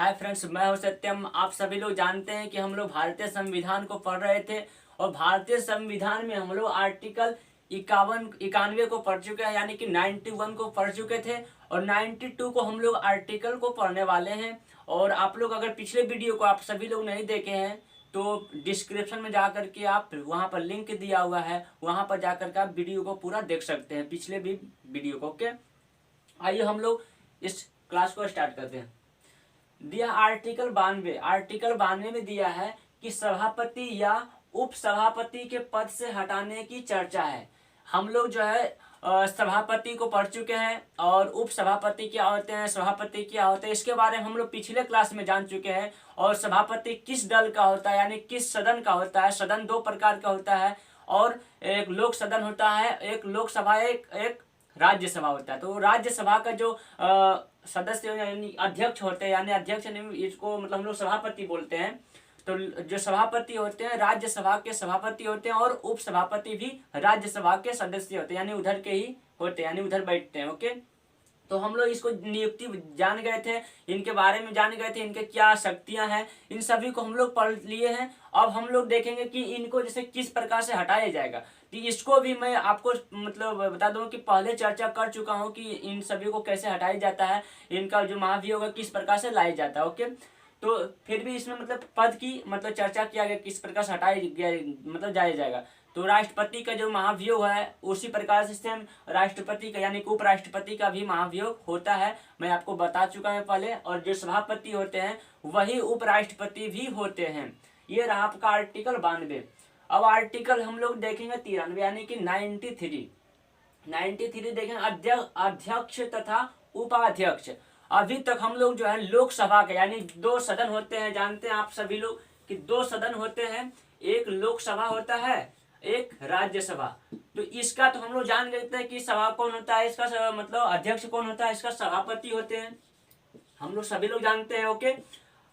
Hi friends, मैं हूं सत्यम। आप सभी लोग जानते हैं कि हम लोग भारतीय संविधान को पढ़ रहे थे और भारतीय संविधान में हम लोग आर्टिकल 91 को पढ़ चुके हैं, यानी कि 91 को पढ़ चुके थे और 92 को हम लोग आर्टिकल को पढ़ने वाले हैं। और आप लोग अगर पिछले वीडियो को आप सभी लोग नहीं देखे हैं तो डिस्क्रिप्शन में जाकर के आप वहां पर लिंक दिया हुआ है, वहां पर जाकर के आप वीडियो को पूरा देख सकते हैं, पिछले भी वीडियो को। ओके, आइए हम लोग इस क्लास को स्टार्ट करते हैं। दिया आर्टिकल 92 में दिया है कि सभापति या उप सभापति के पद से हटाने की चर्चा है। हम लोग जो है सभापति को पढ़ चुके हैं और उप सभापति क्या होते हैं, सभापति क्या होते हैं, इसके बारे में हम लोग पिछले क्लास में जान चुके हैं। और सभापति किस दल का होता है, यानी किस सदन का होता है। सदन दो प्रकार का होता है और एक लोक सदन होता है, एक लोकसभा, एक राज्यसभा होता है। तो राज्यसभा का जो सदस्य यानी अध्यक्ष होते हैं, यानी अध्यक्ष इसको मतलब हम लोग सभापति बोलते हैं। तो जो सभापति होते हैं राज्यसभा के सभापति होते हैं और उप सभापति भी राज्यसभा के सदस्य होते हैं, यानी उधर के ही होते हैं, यानी उधर बैठते हैं। ओके, तो हम लोग इसको नियुक्ति जान गए थे, इनके बारे में जान गए थे, इनके क्या शक्तियां हैं, इन सभी को हम लोग पढ़ लिए हैं। अब हम लोग देखेंगे कि इनको जैसे किस प्रकार से हटाया जाएगा। तो इसको भी मैं आपको मतलब बता दूं कि पहले चर्चा कर चुका हूं कि इन सभी को कैसे हटाया जाता है, इनका जो महाभियोग होगा किस प्रकार से लाया जाता है। ओके, तो फिर भी इसमें मतलब पद की मतलब चर्चा किया गया किस प्रकार से हटाया गया, मतलब जाया जाएगा। तो राष्ट्रपति का जो महाभियोग है उसी प्रकार से सेम राष्ट्रपति का यानी कि उपराष्ट्रपति का भी महाभियोग होता है, मैं आपको बता चुका हूं पहले। और जो सभापति होते हैं वही उपराष्ट्रपति भी होते हैं। ये रहा आपका आर्टिकल 92। अब आर्टिकल हम लोग देखेंगे 93 यानी कि 93 देखेंगे अध्यक्ष तथा उपाध्यक्ष। अभी तक हम लोग जो है लोकसभा के यानी दो सदन होते हैं, जानते हैं आप सभी लोग कि दो सदन होते हैं, एक लोकसभा होता है, एक राज्यसभा। तो इसका तो हम लोग जान गए थे कि सभा कौन होता है, इसका मतलब अध्यक्ष कौन होता है, इसका सभापति होते हैं, हम लोग सभी लोग जानते हैं। ओके,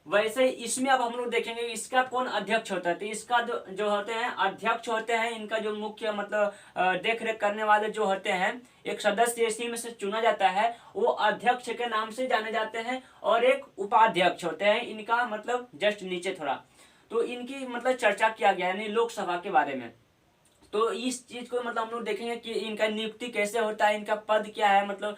वैसे इसमें अब हम लोग देखेंगे इसका कौन अध्यक्ष होता है। तो इसका जो होते हैं अध्यक्ष होते हैं, इनका जो मुख्य मतलब देख रेख करने वाले जो होते हैं, एक सदस्य इसी में से चुना जाता है, वो अध्यक्ष के नाम से जाने जाते हैं। और एक उपाध्यक्ष होते हैं, इनका मतलब जस्ट नीचे थोड़ा। तो इनकी मतलब चर्चा किया गया यानी लोकसभा के बारे में। तो इस चीज को मतलब हम लोग देखेंगे कि इनका नियुक्ति कैसे होता है, इनका पद क्या है, मतलब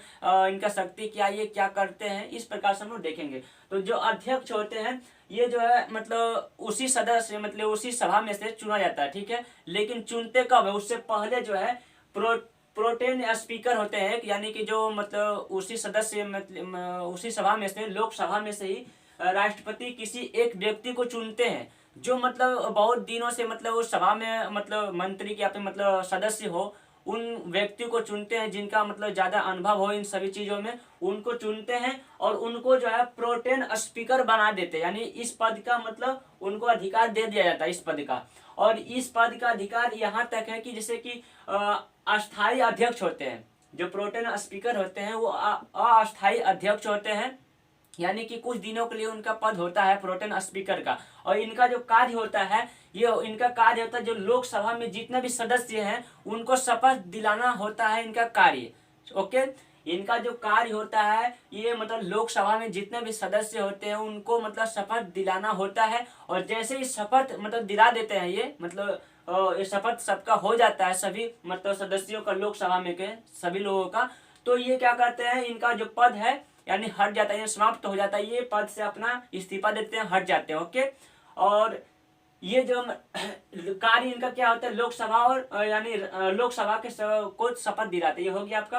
इनका शक्ति क्या है, ये क्या करते हैं, इस प्रकार से हम लोग देखेंगे। तो जो अध्यक्ष होते हैं ये जो है मतलब उसी सदस्य मतलब उसी सभा में से चुना जाता है, ठीक है। लेकिन चुनते कब है, उससे पहले जो है प्रोटेन स्पीकर होते हैं, यानी कि जो मतलब उसी सदस्य मतलब उसी सभा में से लोकसभा में से ही राष्ट्रपति किसी एक व्यक्ति को चुनते हैं जो मतलब बहुत दिनों से मतलब उस सभा में मतलब मंत्री के या फिर मतलब सदस्य हो, उन व्यक्ति को चुनते हैं जिनका मतलब ज्यादा अनुभव हो इन सभी चीजों में, उनको चुनते हैं और उनको जो है प्रोटेन स्पीकर बना देते हैं, यानी इस पद का मतलब उनको अधिकार दे दिया जाता है इस पद का। और इस पद का अधिकार यहाँ तक है कि जैसे कि अस्थायी अध्यक्ष होते हैं, जो प्रोटेन स्पीकर होते हैं वो अस्थायी अध्यक्ष होते हैं, यानी कि कुछ दिनों के लिए उनका पद होता है प्रोटेन स्पीकर का। और इनका जो कार्य होता है इनका कार्य होता है जो लोकसभा में जितने भी सदस्य हैं उनको शपथ दिलाना होता है इनका कार्य। ओके, इनका जो कार्य होता है ये मतलब लोकसभा में जितने भी सदस्य होते हैं उनको मतलब शपथ दिलाना होता है। और जैसे ही शपथ मतलब दिला देते हैं ये मतलब ये शपथ सबका हो जाता है, सभी मतलब सदस्यों का, लोकसभा में के सभी लोगों का, तो ये क्या करते हैं इनका जो पद है यानी हट जाता है, समाप्त हो जाता है, ये पद से अपना इस्तीफा देते हैं, हट जाते हैं। ओके, और ये जो कार्य इनका क्या होता है लोकसभा और यानी लोकसभा के को शपथ दिलाते, ये हो गया आपका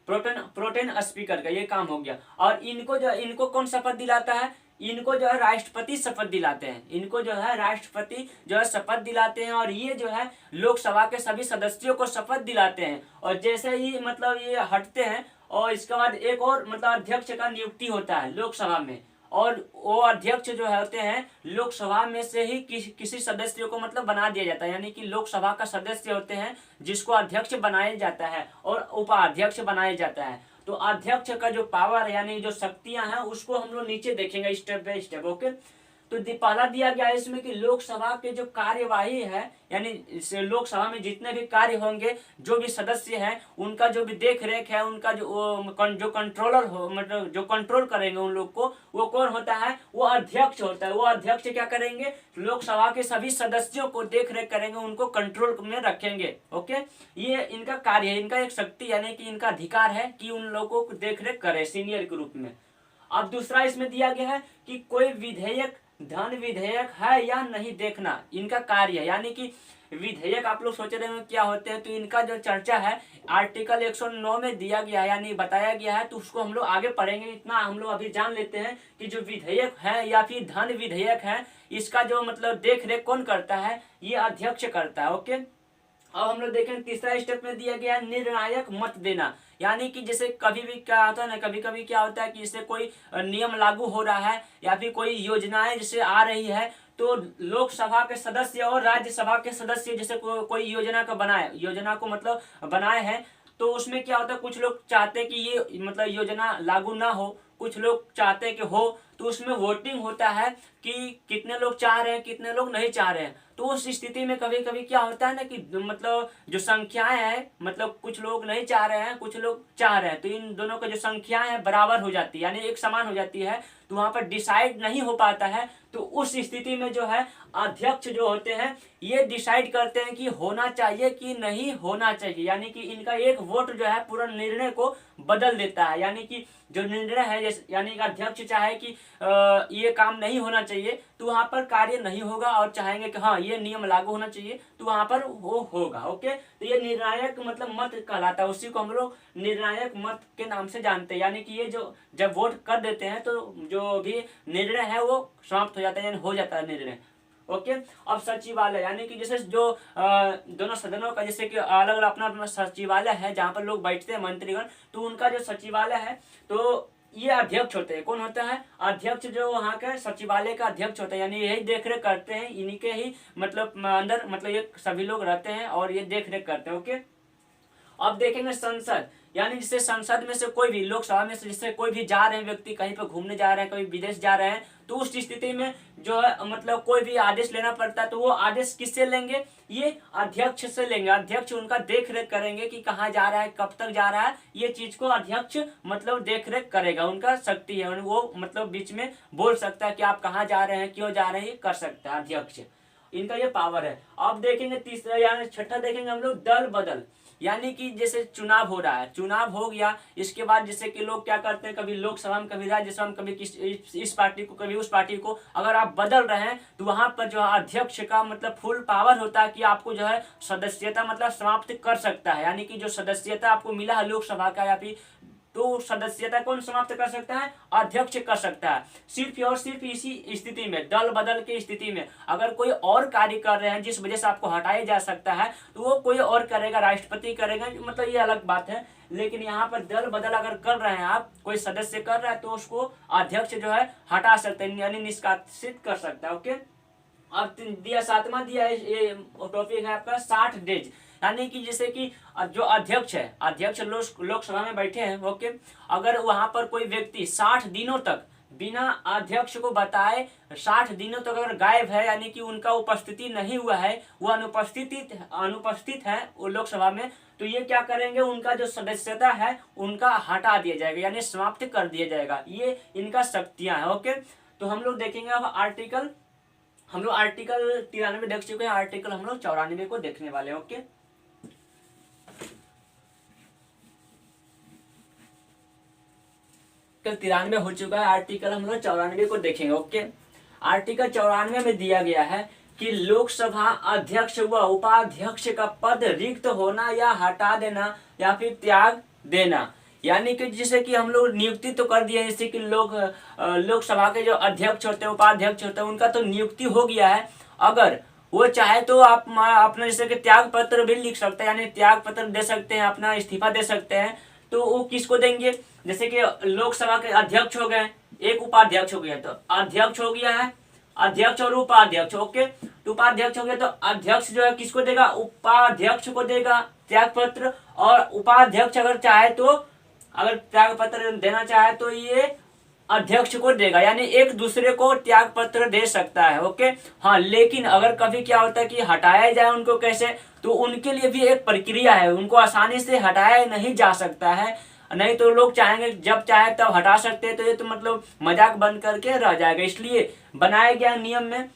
प्रोटेन स्पीकर का ये काम हो गया। और इनको कौन शपथ दिलाता है, इनको जो है राष्ट्रपति शपथ दिलाते हैं, इनको जो है राष्ट्रपति जो है शपथ दिलाते हैं। और ये जो है लोकसभा के सभी सदस्यों को शपथ दिलाते हैं। और जैसे ही मतलब ये हटते हैं और इसके बाद एक और मतलब अध्यक्ष का नियुक्ति होता है लोकसभा में, और वो अध्यक्ष जो होते हैं लोकसभा में से ही किसी सदस्य को मतलब बना दिया जाता है, यानी कि लोकसभा का सदस्य होते हैं जिसको अध्यक्ष बनाया जाता है और उपाध्यक्ष बनाया जाता है। तो अध्यक्ष का जो पावर यानी जो शक्तियां हैं उसको हम लोग नीचे देखेंगे स्टेप बाय स्टेप। ओके, तो पहला दिया गया है इसमें कि लोकसभा के जो कार्यवाही है, यानी लोकसभा में जितने भी कार्य होंगे, जो भी सदस्य हैं उनका जो भी देख रेख है, उनका जो कंट्रोलर हो, मतलब जो कंट्रोल करेंगे उन लोग को, वो कौन होता है? वो अध्यक्ष होता है। वो अध्यक्ष क्या करेंगे? लोकसभा के सभी सदस्यों को देख रेख करेंगे, उनको कंट्रोल में रखेंगे। ओके, ये इनका कार्य है, इनका एक शक्ति यानी कि इनका अधिकार है कि उन लोगों को देख रेख करे सीनियर के रूप में। अब दूसरा इसमें दिया गया है कि कोई विधेयक धन विधेयक है या नहीं देखना, इनका कार्य है। यानी कि विधेयक आप लोग सोच रहे हैं क्या होते हैं, तो इनका जो चर्चा है आर्टिकल 109 में दिया गया है, यानी बताया गया है, तो उसको हम लोग आगे पढ़ेंगे। इतना हम लोग अभी जान लेते हैं कि जो विधेयक है या फिर धन विधेयक है, इसका जो मतलब देख रेख कौन करता है? ये अध्यक्ष करता है। ओके, अब हम लोग देखें तीसरा स्टेप में दिया गया है निर्णायक मत देना। यानी कि जैसे कभी भी क्या होता है ना, कभी कभी क्या होता है कि जैसे कोई नियम लागू हो रहा है या फिर कोई योजनाएं जैसे आ रही है, तो लोकसभा के सदस्य और राज्यसभा के सदस्य जैसे कोई योजना का योजना को मतलब बनाए हैं, तो उसमें क्या होता है, कुछ लोग चाहते हैं कि ये मतलब योजना लागू ना हो, कुछ लोग चाहते हैं कि हो, तो उसमें वोटिंग होता है कि कितने लोग चाह रहे हैं, कितने लोग नहीं चाह रहे हैं। तो उस स्थिति में कभी कभी क्या होता है ना कि मतलब जो संख्याएं हैं, मतलब कुछ लोग नहीं चाह रहे हैं, कुछ लोग चाह रहे हैं, तो इन दोनों का जो संख्याएं हैं बराबर हो जाती है, यानी एक समान हो जाती है, तो वहां पर डिसाइड नहीं हो पाता है। तो उस स्थिति में जो है अध्यक्ष जो होते हैं ये डिसाइड करते हैं कि होना चाहिए कि नहीं होना चाहिए। यानी कि इनका एक वोट जो है पूरा निर्णय को बदल देता है। यानी कि जो निर्णय है, यानी कि अध्यक्ष चाहे कि ये काम नहीं होना चाहिए, तो वहां पर कार्य नहीं होगा, और चाहेंगे कि हाँ ये नियम लागू होना चाहिए, तो वहां पर वो होगा। ओके, तो ये निर्णायक मतलब मत कहलाता है, उसी को हम लोग निर्णायक मत के नाम से जानते हैं। यानी कि ये जो जब वोट कर देते हैं तो जो भी निर्णय है वो समाप्त हो जाता है, यानी हो जाता है निर्णय। ओके, अब सचिवालय, यानी कि जैसे जो दोनों सदनों का जैसे कि अलग अलग अपना अपना सचिवालय है जहाँ पर लोग बैठते हैं मंत्रीगण, तो उनका जो सचिवालय है तो ये अध्यक्ष होते हैं। कौन होता है? अध्यक्ष, जो वहाँ के सचिवालय का अध्यक्ष होता है, यानी यही देख रेख करते हैं, इन्हीं के ही मतलब अंदर मतलब ये सभी लोग रहते हैं और ये देख रेख करते हैं। ओके, अब देखेंगे संसद, यानी जिससे संसद में से कोई भी, लोकसभा में से जिससे कोई भी जा रहे हैं व्यक्ति, कहीं पर घूमने जा रहे हैं, कहीं विदेश जा रहे हैं, तो उस स्थिति में जो है मतलब कोई भी आदेश लेना पड़ता है, तो वो आदेश किससे लेंगे? ये अध्यक्ष से लेंगे। अध्यक्ष उनका देख रेख करेंगे कि कहाँ जा रहा है, कब तक जा रहा है, ये चीज को अध्यक्ष मतलब देख रेख करेगा, उनका शक्ति है, वो मतलब बीच में बोल सकता है कि आप कहाँ जा रहे हैं, क्यों जा रहे हैं, ये कर सकता है अध्यक्ष, इनका ये पावर है। अब देखेंगे तीसरा यानी छठा देखेंगे हम लोग दल बदल। यानी कि जैसे चुनाव हो रहा है, चुनाव हो गया, इसके बाद जैसे कि लोग क्या करते हैं, कभी लोकसभा में, कभी राज्यसभा में, कभी इस पार्टी को, कभी उस पार्टी को, अगर आप बदल रहे हैं तो वहां पर जो है अध्यक्ष का मतलब फुल पावर होता है कि आपको जो है सदस्यता मतलब समाप्त कर सकता है। यानी कि जो सदस्यता आपको मिला है लोकसभा का या फिर, तो सदस्यता कौन समाप्त कर सकता है? अध्यक्ष कर सकता है। सिर्फ और सिर्फ इसी स्थिति में, दल बदल के स्थिति में, अगर कोई और कार्य कर रहे हैं जिस वजह से आपको हटाया जा सकता है, तो वो कोई और करेगा, राष्ट्रपति करेगा, मतलब ये अलग बात है। लेकिन यहाँ पर दल बदल अगर कर रहे हैं आप, कोई सदस्य कर रहा है, तो उसको अध्यक्ष जो है हटा सकते हैं, यानी निष्कासित कर सकता है। ओके, अब दिया सातवां दिया ये टॉपिक है आपका 60 डेज। यानी कि जैसे कि जो अध्यक्ष है, अध्यक्ष लोकसभा में बैठे हैं, ओके, अगर वहां पर कोई व्यक्ति 60 दिनों तक बिना अध्यक्ष को बताए 60 दिनों तक अगर गायब है, यानी कि उनका उपस्थिति नहीं हुआ है, वो अनुपस्थित है वो लोकसभा में, तो ये क्या करेंगे, उनका जो सदस्यता है उनका हटा दिया जाएगा, यानी समाप्त कर दिया जाएगा। ये इनका शक्तियां है। ओके, तो हम लोग देखेंगे अब आर्टिकल 93 देख चुके हैं, आर्टिकल हम लोग 94 को देखने वाले हैं। ओके, आर्टिकल 93 हो चुका है, आर्टिकल हम लोग 94 को देखेंगे। ओके, आर्टिकल 94 में दिया गया है कि लोकसभा अध्यक्ष व उपाध्यक्ष का पद रिक्त होना या हटा देना या फिर त्याग देना। यानी कि जैसे कि हम लोग नियुक्ति तो कर दिए, जैसे कि लोकसभा के जो अध्यक्ष होते हैं, उपाध्यक्ष होते हैं, उनका तो नियुक्ति हो गया है। अगर वो चाहे तो आप अपना जैसे कि त्याग पत्र भी लिख सकते हैं, यानी त्याग पत्र दे सकते हैं, अपना इस्तीफा दे सकते हैं। तो वो किसको देंगे? जैसे कि लोकसभा के अध्यक्ष हो गए, एक उपाध्यक्ष हो गया, तो अध्यक्ष हो गया है, अध्यक्ष और उपाध्यक्ष। ओके, तो उपाध्यक्ष हो गया, तो अध्यक्ष जो है किसको देगा? उपाध्यक्ष को देगा त्याग पत्र। और उपाध्यक्ष अगर चाहे तो, अगर त्याग पत्र देना चाहे तो ये अध्यक्ष को देगा, यानी एक दूसरे को त्याग पत्र दे सकता है। ओके, हाँ, लेकिन अगर कभी क्या होता है कि हटाया जाए उनको कैसे, तो उनके लिए भी एक प्रक्रिया है, उनको आसानी से हटाया नहीं जा सकता है। नहीं तो लोग चाहेंगे जब चाहे तब हटा सकते हैं, तो ये तो मतलब मजाक बन करके रह जाएगा। इसलिए बनाया गया नियम में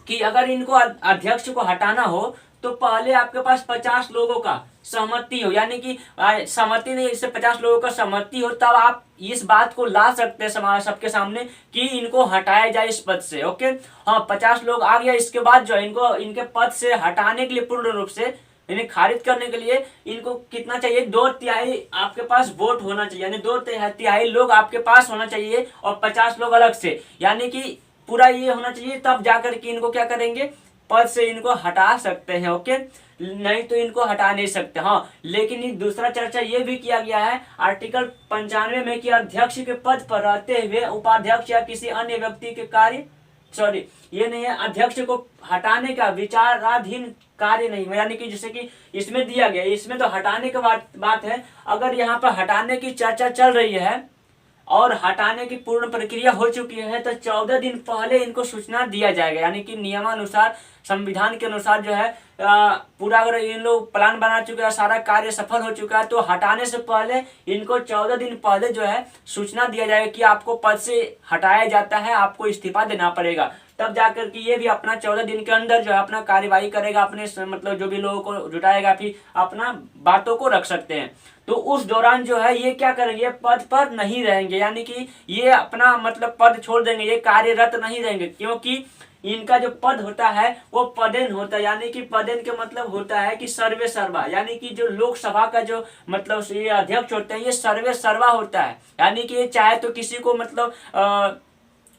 कि अगर इनको अध्यक्ष को हटाना हो तो पहले आपके पास 50 लोगों का सहमति हो, यानी कि सहमति नहीं, इससे 50 लोगों का सहमति हो, तब आप इस बात को ला सकते हैं समाज सबके सामने कि इनको हटाया जाए इस पद से। ओके, हाँ, 50 लोग आ गया, इसके बाद जो है इनको इनके पद से हटाने के लिए पूर्ण रूप से इन्हें खारिज करने के लिए इनको कितना चाहिए, 2/3 आपके पास वोट होना चाहिए, यानी 2/3 लोग आपके पास होना चाहिए और 50 लोग अलग से, यानी कि पूरा ये होना चाहिए, तब जाकर के इनको क्या करेंगे, पद से इनको हटा सकते हैं। ओके, नहीं तो इनको हटा नहीं सकते। हाँ, लेकिन दूसरा चर्चा ये भी किया गया है आर्टिकल 95 में कि अध्यक्ष के पद पर रहते हुए उपाध्यक्ष या किसी अन्य व्यक्ति के कार्य, सॉरी ये नहीं है, अध्यक्ष को हटाने का विचाराधीन कार्य नहीं है, यानी कि जैसे कि इसमें दिया गया, इसमें तो हटाने की बात है। अगर यहाँ पर हटाने की चर्चा चल रही है और हटाने की पूर्ण प्रक्रिया हो चुकी है, तो 14 दिन पहले इनको सूचना दिया जाएगा, यानी कि नियमानुसार, संविधान के अनुसार जो है पूरा अगर इन लोग प्लान बना चुके हैं, सारा कार्य सफल हो चुका है, तो हटाने से पहले इनको 14 दिन पहले जो है सूचना दिया जाएगा कि आपको पद से हटाया जाता है, आपको इस्तीफा देना पड़ेगा। तब जाकर के ये भी अपना 14 दिन के अंदर जो है अपना कार्यवाही करेगा, अपने मतलब जो भी लोगों को जुटाएगा, फिर अपना बातों को रख सकते हैं। तो उस दौरान जो है ये क्या करेंगे, पद पर नहीं रहेंगे, यानी कि ये अपना मतलब पद छोड़ देंगे, ये कार्यरत नहीं रहेंगे, क्योंकि इनका जो पद होता है वो पदेन होता है, यानी कि पदेन के मतलब होता है कि सर्वे सर्वा, यानी कि जो लोकसभा का जो मतलब ये अध्यक्ष होते हैं ये सर्वे सर्वा होता है, यानी कि ये चाहे तो किसी को मतलब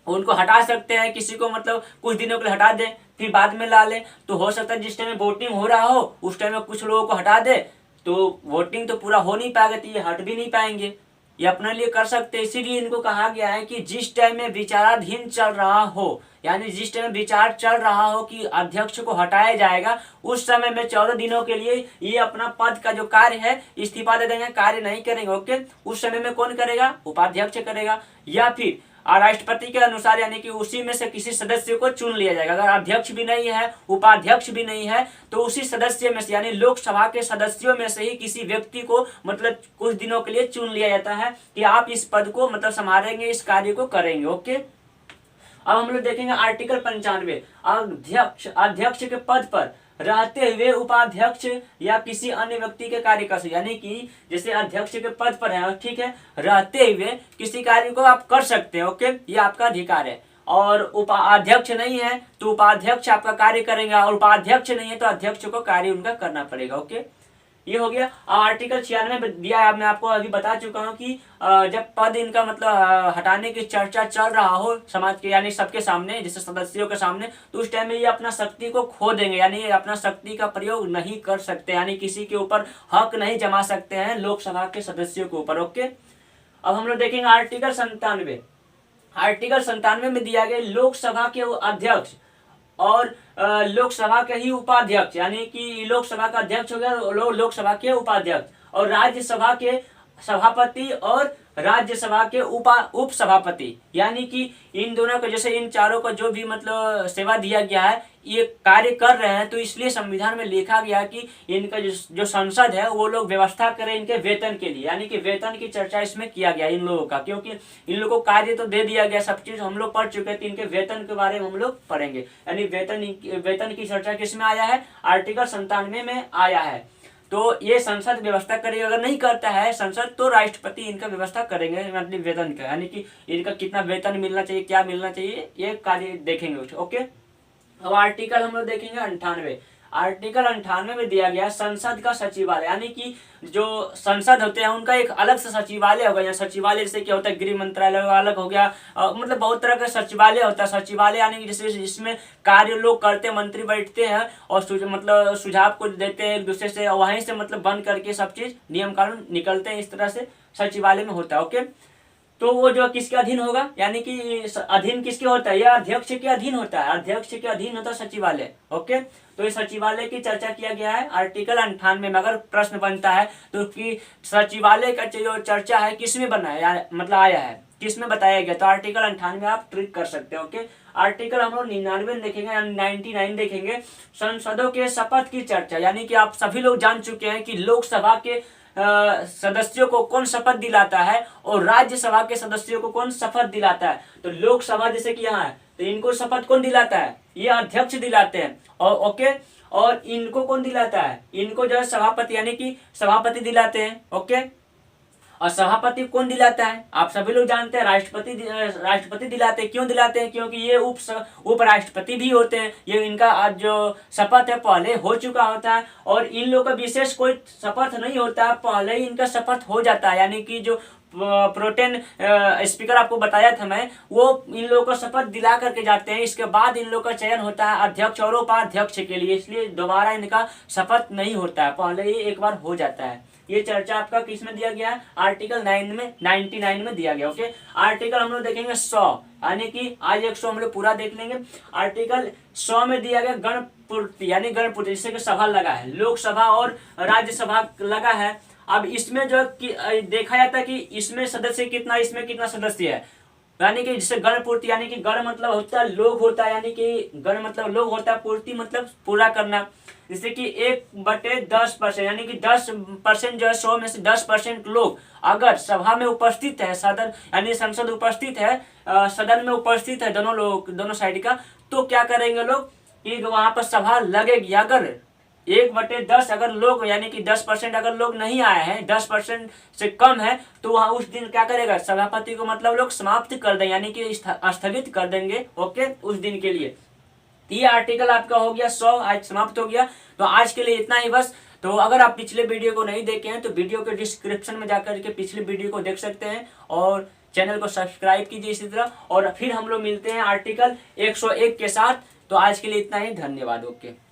उनको हटा सकते हैं, किसी को मतलब कुछ दिनों के लिए हटा दें फिर बाद में ला लें। तो हो सकता है जिस टाइम में वोटिंग हो रहा हो उस टाइम में कुछ लोगों को हटा दे, तो वोटिंग तो पूरा हो नहीं पाएगा, तो ये हट भी नहीं पाएंगे, ये अपने लिए कर सकते हैं। इसीलिए इनको कहा गया है कि जिस टाइम में विचाराधीन चल रहा हो, यानी जिस टाइम विचार चल रहा हो कि अध्यक्ष को हटाया जाएगा, उस समय में 14 दिनों के लिए ये अपना पद का जो कार्य है इस्तीफा दे देंगे, कार्य नहीं करेंगे। ओके, उस समय में कौन करेगा, उपाध्यक्ष करेगा, या फिर राष्ट्रपति के अनुसार, यानी कि उसी में से किसी सदस्य को चुन लिया जाएगा। अगर अध्यक्ष भी नहीं है, उपाध्यक्ष भी नहीं है, तो उसी सदस्य में से, यानी लोकसभा के सदस्यों में से ही किसी व्यक्ति को मतलब कुछ दिनों के लिए चुन लिया जाता है कि आप इस पद को मतलब संभालेंगे, इस कार्य को करेंगे। ओके, अब हम लोग देखेंगे आर्टिकल 95, अध्यक्ष के पद पर रहते हुए उपाध्यक्ष या किसी अन्य व्यक्ति के कार्य कर सकते, यानी कि जैसे अध्यक्ष के पद पर है, ठीक है, रहते हुए किसी कार्य को आप कर सकते हैं। ओके, ये आपका अधिकार है। और उपाध्यक्ष नहीं है तो उपाध्यक्ष आपका कार्य करेंगे, और उपाध्यक्ष नहीं है तो अध्यक्ष को कार्य उनका करना पड़ेगा। ओके, ये हो गया। आर्टिकल 96 में दिया है, मैं आपको अभी बता चुका हूँ कि जब पद इनका मतलब हटाने की चर्चा चल रहा हो समाज के, यानी सबके सामने, जैसे सदस्यों के सामने, तो उस टाइम में ये अपना शक्ति को खो देंगे, यानी ये अपना शक्ति का प्रयोग नहीं कर सकते, यानी किसी के ऊपर हक नहीं जमा सकते हैं लोकसभा के सदस्यों के ऊपर। ओके, अब हम लोग देखेंगे आर्टिकल 97। आर्टिकल 97 में दिया गया लोकसभा के अध्यक्ष और लोकसभा के ही उपाध्यक्ष, यानी कि लोकसभा का अध्यक्ष हो गया, लोकसभा के उपाध्यक्ष, और राज्यसभा के सभापति और राज्यसभा के उप सभापति, यानी कि इन दोनों को, जैसे इन चारों को जो भी मतलब सेवा दिया गया है, ये कार्य कर रहे हैं, तो इसलिए संविधान में लिखा गया कि इनका जो संसद है वो लोग व्यवस्था करें इनके वेतन के लिए, यानी कि वेतन की चर्चा इसमें किया गया इन लोगों का, क्योंकि इन लोगों को कार्य तो दे दिया गया, सब चीज हम लोग पढ़ चुके हैं, तो इनके वेतन के बारे में हम लोग पढ़ेंगे। यानी वेतन की चर्चा किसमें आया है, आर्टिकल 97 में आया है। तो ये संसद व्यवस्था करेगा, अगर नहीं करता है संसद तो राष्ट्रपति इनका व्यवस्था करेंगे मतलब वेतन का, यानी कि इनका कितना वेतन मिलना चाहिए, क्या मिलना चाहिए, ये कार्य देखेंगे। ओके, अब आर्टिकल हम लोग देखेंगे 98। आर्टिकल 98 में दिया गया संसद का सचिवालय, यानी कि जो संसद होते हैं उनका एक अलग से सचिवालय होगा। या सचिवालय जैसे क्या होता है, गृह मंत्रालय अलग हो गया, मतलब बहुत तरह का सचिवालय होता है। सचिवालय यानी कि जैसे जिसमें कार्य लोग करते, मंत्री बैठते हैं और मतलब सुझाव को देते हैं एक दूसरे से, वहीं से मतलब बंद करके सब चीज नियम कानून निकलते हैं, इस तरह से सचिवालय में होता है। ओके, तो वो जो किसके अधीन होगा, यानी कि अधीन किसके होता है, यह अध्यक्ष के अधीन होता है, अध्यक्ष के अधीन होता है सचिवालय। ओके, तो इस सचिवालय की चर्चा किया गया है आर्टिकल 98 में। अगर प्रश्न बनता है तो कि सचिवालय का जो चर्चा है किसमें बना है, मतलब आया है, किस में बताया गया, तो आर्टिकल 98 आप ट्रिक कर सकते हो। ओके, आर्टिकल हम लोग 99 देखेंगे, 99 देखेंगे, संसदों के शपथ की चर्चा। यानी कि आप सभी लोग जान चुके हैं कि लोकसभा के सदस्यों को कौन शपथ दिलाता है और राज्यसभा के सदस्यों को कौन शपथ दिलाता है। तो लोकसभा जैसे कि यहाँ है, तो इनको शपथ कौन दिलाता है, ये अध्यक्ष दिलाते हैं। और ओके, और इनको कौन दिलाता है, इनको जो है सभापति यानी कि सभापति दिलाते हैं। ओके, और सभापति कौन दिलाता है, आप सभी लोग जानते हैं, राष्ट्रपति दिलाते हैं। क्यों दिलाते हैं, क्योंकि ये उपराष्ट्रपति भी होते हैं। ये इनका आज जो शपथ है पहले हो चुका होता है, और इन लोगों का विशेष कोई शपथ नहीं होता है, पहले ही इनका शपथ हो जाता है। यानी कि जो प्रोटेन स्पीकर आपको बताया था मैं, वो इन लोगों को शपथ दिला करके जाते हैं। इसके बाद इन लोगों का चयन होता है अध्यक्ष और उपाध्यक्ष के लिए, इसलिए दोबारा इनका शपथ नहीं होता है, पहले ही एक बार हो जाता है। ये चर्चा आपका किस में दिया गया है, आर्टिकल 99 में दिया गया। ओके, आर्टिकल हम लोग देखेंगे 100, यानी कि आज 100 हम लोग पूरा देख लेंगे। आर्टिकल 100 में दिया गया गणपूर्ति, यानी गणपूर्ति जिससे कि सभा लगा है, लोकसभा और राज्यसभा लगा है। अब इसमें जो देखा जाता है कि इसमें सदस्य कितना, इसमें कितना सदस्य है, यानी कि जिससे गण पूर्ति, यानी कि गण मतलब होता है लोग होता है, यानी कि गण मतलब लोग होता है, पूर्ति मतलब पूरा करना। जैसे कि 1/10%, यानी कि 10% जो है 100 में से 10% लोग अगर सभा में उपस्थित है, सदन यानी संसद उपस्थित है, सदन में उपस्थित है दोनों लोग, दोनों साइड का, तो क्या करेंगे लोग कि वहां पर सभा लगेगी। अगर 1/10 अगर लोग यानी कि 10% अगर लोग नहीं आए हैं, 10% से कम है, तो वहां उस दिन क्या करेगा, सभापति को मतलब लोग समाप्त कर देंगे, यानी कि स्थगित कर देंगे। ओके, उस दिन के लिए। ये आर्टिकल आपका हो गया 100, आज समाप्त हो गया। तो आज के लिए इतना ही बस। तो अगर आप पिछले वीडियो को नहीं देखे हैं तो वीडियो के डिस्क्रिप्शन में जाकर के पिछले वीडियो को देख सकते हैं, और चैनल को सब्सक्राइब कीजिए इसी तरह। और फिर हम लोग मिलते हैं आर्टिकल 101 के साथ। तो आज के लिए इतना ही, धन्यवाद। ओके।